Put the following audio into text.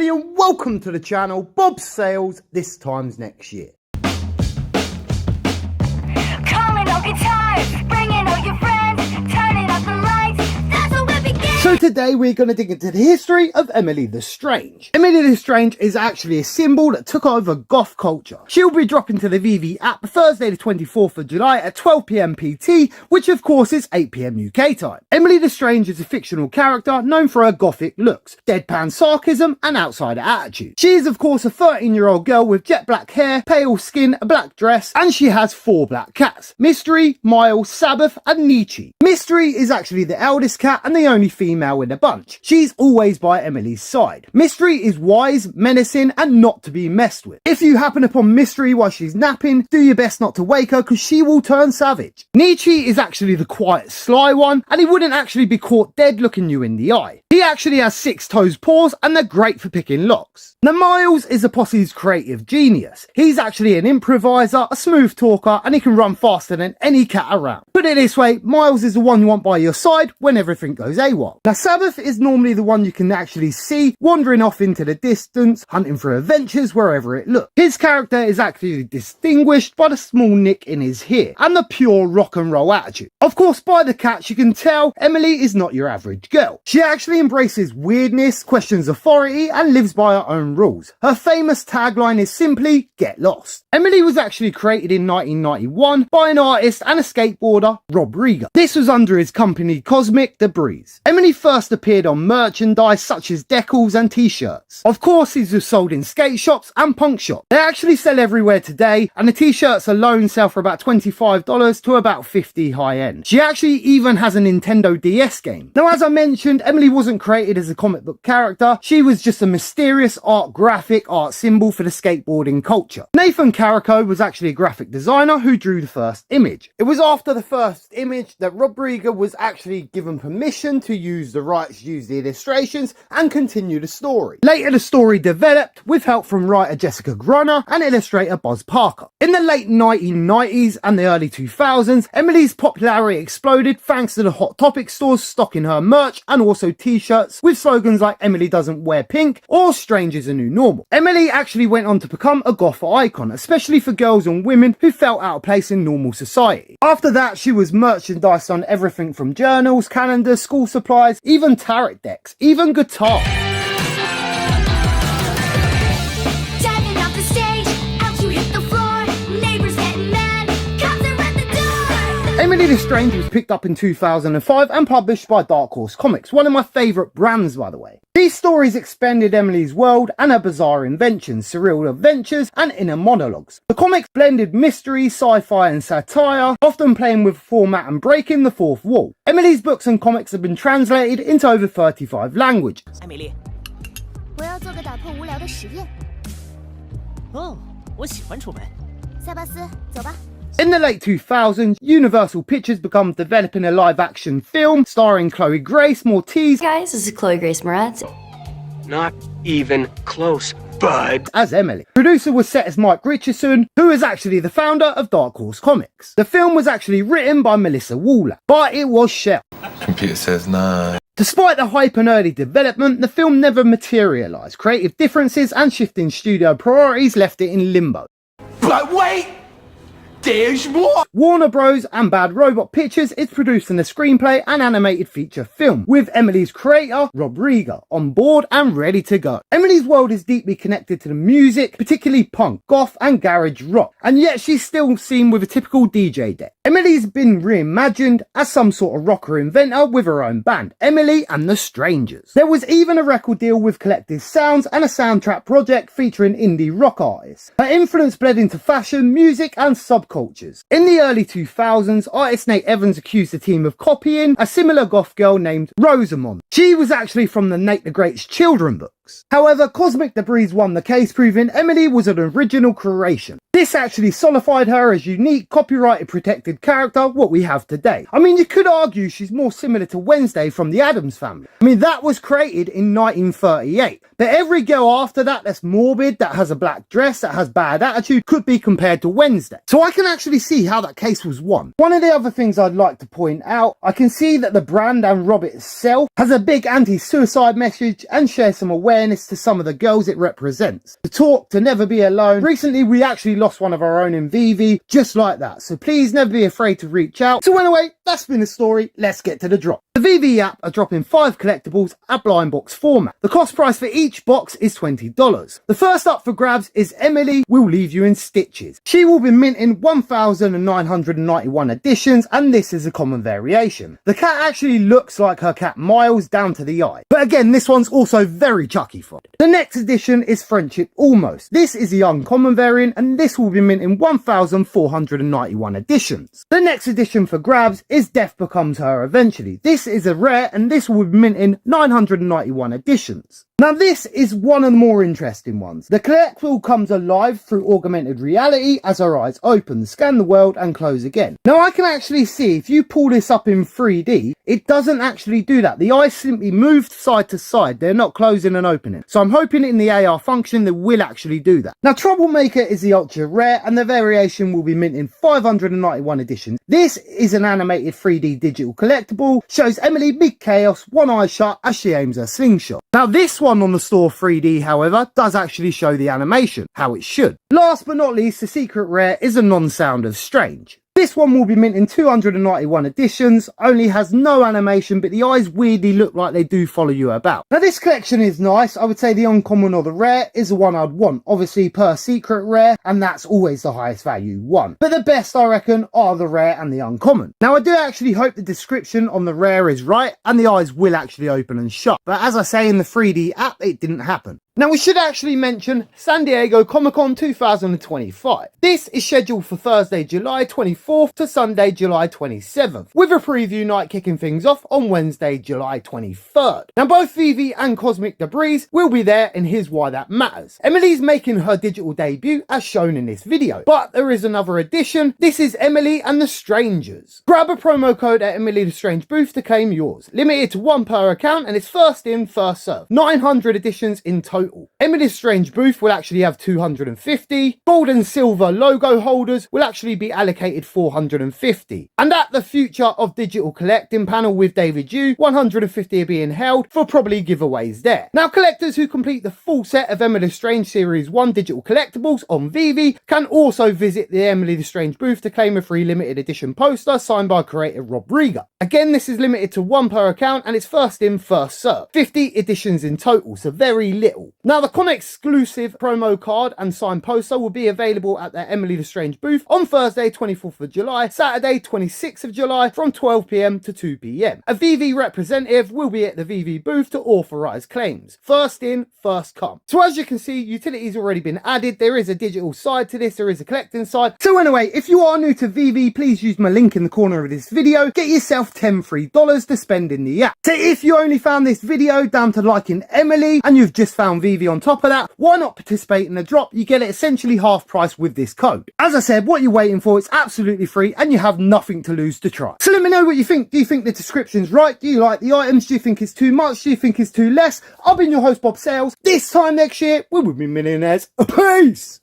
everybody and welcome to the channel. Bob's Sales this time's next year. Calling all guitars, bringing all your friends, turning up the lights, that's how we begin. So today we're going to dig into the history of Emily the Strange. Emily the Strange is actually a symbol that took over goth culture. She'll be dropping to the Veve app Thursday the 24th of July at 12 PM PT, which of course is 8 PM UK time. Emily the Strange is a fictional character known for her gothic looks, deadpan sarcasm and outsider attitude. She is of course a 13-year-old girl with jet black hair, pale skin, a black dress, and she has 4 black cats: Mystery, Miles, Sabbath and Nietzsche. Mystery is actually the eldest cat and the only female in the bunch. She's always by Emily's side. Mystery is wise, menacing and not to be messed with. If you happen upon Mystery while she's napping, do your best not to wake her because she will turn savage. Nietzsche is actually the quiet, sly one, and he wouldn't actually be caught dead looking you in the eye. He actually has 6 toes paws and they're great for picking locks. Now Miles is the posse's creative genius. He's actually an improviser, a smooth talker, and he can run faster than any cat around. Put it this way, Miles is the one you want by your side when everything goes AWOL. Now Sabbath is normally the one you can actually see wandering off into the distance, hunting for adventures wherever it looks. His character is actually distinguished by the small nick in his hair and the pure rock and roll attitude. Of course, by the cats you can tell Emily is not your average girl. She actually embraces weirdness, questions authority and lives by her own rules. Her famous tagline is simply, "Get lost." Emily was actually created in 1991 by an artist and a skateboarder, Rob Rieger. This was under his company Cosmic Debris. Emily first appeared on merchandise such as decals and t-shirts. Of course, these were sold in skate shops and punk shops. They actually sell everywhere today, and the t-shirts alone sell for about $25 to about $50 high end. She actually even has a Nintendo DS game. Now, as I mentioned, Emily wasn't created as a comic book character. She was just a mysterious graphic art symbol for the skateboarding culture. Nathan Carrico was actually a graphic designer who drew the first image. It was after the first image that Rob Rieger was actually given permission to use the rights, use the illustrations and continue the story. Later the story developed with help from writer Jessica Grunner and illustrator Buzz Parker. In the late 1990s and the early 2000s, Emily's popularity exploded thanks to the Hot Topic stores stocking her merch and also t-shirts with slogans like "Emily doesn't wear pink" or "Strange is a new normal." Emily actually went on to become a goth icon, especially for girls and women who felt out of place in normal society. After that, she was merchandised on everything from journals, calendars, school supplies, even tarot decks, even guitar. Diving off the stage, out you hit the floor, neighbors getting mad, cops are at the door. Emily the Strange was picked up in 2005 and published by Dark Horse Comics, one of my favourite brands by the way. These stories expanded Emily's world and her bizarre inventions, surreal adventures and inner monologues. The comics blended mystery, sci-fi and satire, often playing with format and breaking the fourth wall. Emily's books and comics have been translated into over 35 languages. 艾米丽，我要做个打破无聊的实验。哦，我喜欢出门。塞巴斯，走吧。 In the late 2000s, Universal Pictures began developing a live-action film starring Chloe Grace Moretz. Guys, this is Chloe Grace Moretz. Not even close, bud. As Emily. Producer was set as Mike Richardson, who is actually the founder of Dark Horse Comics. The film was actually written by Melissa Waller, but it was shelved. Computer says no. Despite the hype and early development, the film never materialised. Creative differences and shifting studio priorities left it in limbo. But wait! There's more! Warner Bros. And Bad Robot Pictures is producing a screenplay and animated feature film, with Emily's creator, Rob Rieger, on board and ready to go. Emily's world is deeply connected to the music, particularly punk, goth and garage rock, and yet she's still seen with a typical DJ deck. Emily's been reimagined as some sort of rocker inventor with her own band, Emily and the Strangers. There was even a record deal with Collective Sounds and a soundtrack project featuring indie rock artists. Her influence bled into fashion, music and subcultures. In the early 2000s, artist Nate Evans accused the team of copying a similar goth girl named Rosamond. She was actually from the Nate the Great's children books. However, Cosmic Debris won the case, proving Emily was an original creation. This actually solidified her as unique, copyrighted, protected character, what we have today. I mean, you could argue she's more similar to Wednesday from the Addams Family. I mean, that was created in 1938. But every girl after that that's morbid, that has a black dress, that has bad attitude, could be compared to Wednesday. So I can actually see how that case was won. One of the other things I'd like to point out, I can see that the brand and Rob itself has a big anti-suicide message and share some awareness to some of the girls it represents. To talk, to never be alone. Recently we actually lost one of our own in Veve, just like that, so please never be afraid to reach out. So anyway, that's been the story, let's get to the drop. The Veve app are dropping 5 collectibles at blind box format. The cost price for each box is $20. The first up for grabs is Emily Will Leave You in Stitches. She will be minting 1,991 editions, and this is a common variation. The cat actually looks like her cat Miles down to the eye, but again this one's also very chucky foddered. The next edition is Friendship Almost. This is the uncommon variant, and this will be minting 1,491 editions. The next edition for grabs is Death Becomes Her Eventually. This is a rare, and this will be minting 991 editions. Now this is one of the more interesting ones. The collectible comes alive through augmented reality as her eyes open, scan the world and close again. Now I can actually see if you pull this up in 3D, it doesn't actually do that. The eyes simply move side to side, they're not closing and opening. So I'm hoping in the AR function that will actually do that. Now Troublemaker is the ultra rare, and the variation will be minting 591 editions. This is an animated 3D digital collectible, shows Emily mid-chaos, one eye shut as she aims her slingshot. Now this one on the store 3D, however, does actually show the animation, how it should. Last but not least, the secret rare is a non-sound of Strange. This one will be minting 291 editions, only has no animation, but the eyes weirdly look like they do follow you about. Now this collection is nice. I would say the uncommon or the rare is the one I'd want, obviously per secret rare, and that's always the highest value one. But the best I reckon are the rare and the uncommon. Now I do actually hope the description on the rare is right and the eyes will actually open and shut, but as I say in the 3D app, it didn't happen. Now we should actually mention San Diego Comic-Con 2025. This is scheduled for Thursday, July 24th to Sunday, July 27th, with a preview night kicking things off on Wednesday, July 23rd. Now both Veve and Cosmic Debris will be there in Here's Why That Matters. Emily's making her digital debut as shown in this video, but there is another edition. This is Emily and the Strangers. Grab a promo code at Emily the Strange booth to claim yours. Limited to 1 per account and it's first in, first served. 900 editions in total. Emily's Strange booth will actually have 250. Gold and silver logo holders will actually be allocated 450. And at the Future of Digital Collecting panel with David Yu, 150 are being held for probably giveaways there. Now collectors who complete the full set of Emily the Strange Series 1 digital collectibles on Veve can also visit the Emily the Strange booth to claim a free limited edition poster signed by creator Rob Rieger. Again, this is limited to 1 per account and it's first in, first served. 50 editions in total, so very little. Now the con exclusive promo card and signed poster will be available at the Emily the Strange booth on Thursday 24th of July, Saturday 26th of July from 12 PM to 2 PM. A Veve representative will be at the Veve booth to authorise claims. First in, first come. So as you can see, utility's already been added. There is a digital side to this, there is a collecting side. So anyway, if you are new to Veve, please use my link in the corner of this video. Get yourself $10 free to spend in the app. So if you only found this video down to liking Emily and you've just found Veve on top of that, why not participate in the drop? You get it essentially half price with this code. As I said, what you're waiting for, it's absolutely free and you have nothing to lose to try. So let me know what you think. Do you think the description's right? Do you like the items? Do you think it's too much? Do you think it's too less? I've been your host Bob Sales. This time next year we will be millionaires. Peace!